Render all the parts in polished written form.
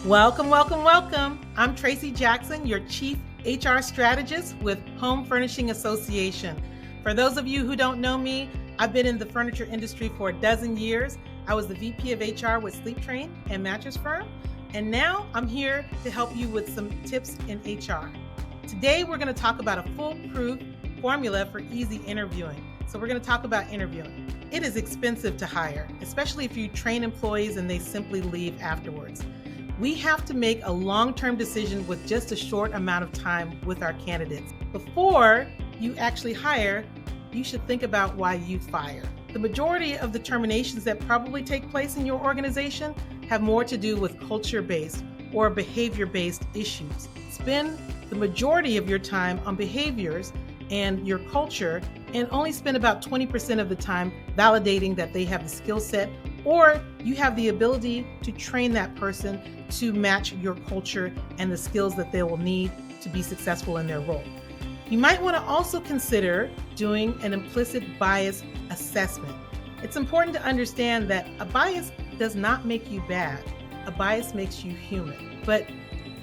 Welcome, welcome, welcome. I'm Tracy Jackson, your Chief HR Strategist with Home Furnishing Association. For those of you who don't know me, I've been in the furniture industry for a dozen years. I was the VP of HR with Sleep Train and Mattress Firm, and now I'm here to help you with some tips in HR. Today, we're going to talk about a foolproof formula for easy interviewing. So we're going to talk about interviewing. It is expensive to hire, especially if you train employees and they simply leave afterwards. We have to make a long-term decision with just a short amount of time with our candidates. Before you actually hire, you should think about why you fire. The majority of the terminations that probably take place in your organization have more to do with culture-based or behavior-based issues. Spend the majority of your time on behaviors and your culture, and only spend about 20% of the time validating that they have the skill set or you have the ability to train that person to match your culture and the skills that they will need to be successful in their role. You might want to also consider doing an implicit bias assessment. It's important to understand that a bias does not make you bad. A bias makes you human. But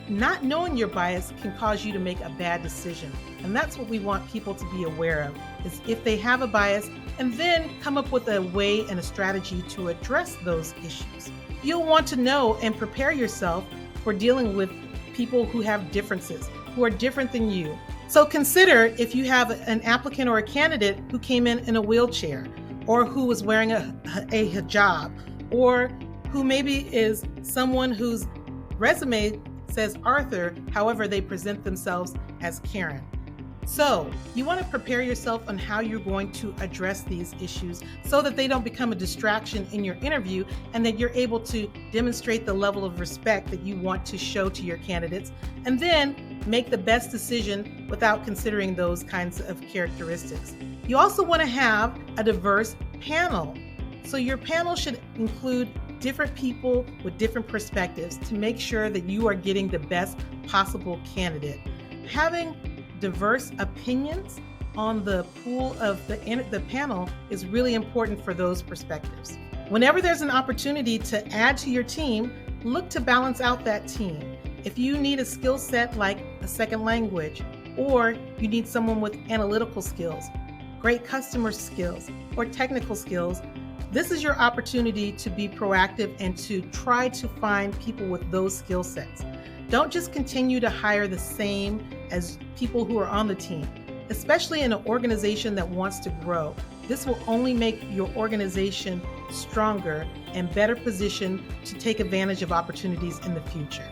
not knowing your bias can cause you to make a bad decision. And that's what we want people to be aware of, is if they have a bias, and then come up with a way and a strategy to address those issues. You'll want to know and prepare yourself for dealing with people who have differences, who are different than you. So consider if you have an applicant or a candidate who came in a wheelchair, or who was wearing a hijab, or who maybe is someone whose resume says Arthur, however they present themselves as Karen. So you want to prepare yourself on how you're going to address these issues so that they don't become a distraction in your interview, and that you're able to demonstrate the level of respect that you want to show to your candidates, and then make the best decision without considering those kinds of characteristics. You also want to have a diverse panel. So your panel should include different people with different perspectives to make sure that you are getting the best possible candidate. Having diverse opinions on the pool of the panel is really important for those perspectives. Whenever there's an opportunity to add to your team, look to balance out that team. If you need a skill set like a second language, or you need someone with analytical skills, great customer skills, or technical skills, this is your opportunity to be proactive and to try to find people with those skill sets. Don't just continue to hire the same as people who are on the team, especially in an organization that wants to grow. This will only make your organization stronger and better positioned to take advantage of opportunities in the future.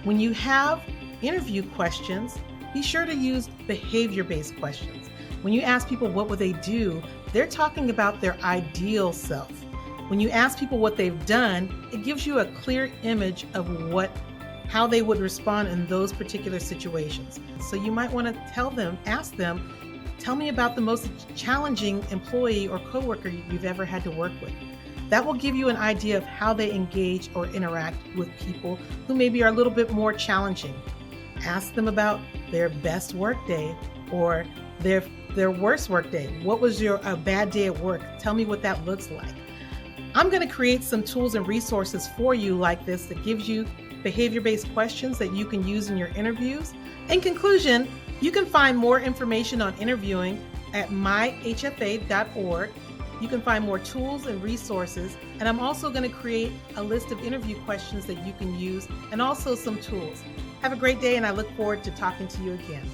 When you have interview questions, be sure to use behavior-based questions. When you ask people what would they do, they're talking about their ideal self. When you ask people what they've done, it gives you a clear image of how they would respond in those particular situations. So you might want to ask them, tell me about the most challenging employee or coworker you've ever had to work with. That will give you an idea of how they engage or interact with people who maybe are a little bit more challenging. Ask them about their best work day or their worst work day. What was a bad day at work? Tell me what that looks like. I'm going to create some tools and resources for you like this that gives you behavior-based questions that you can use in your interviews. In conclusion, you can find more information on interviewing at myhfa.org. You can find more tools and resources, and I'm also going to create a list of interview questions that you can use and also some tools. Have a great day, and I look forward to talking to you again.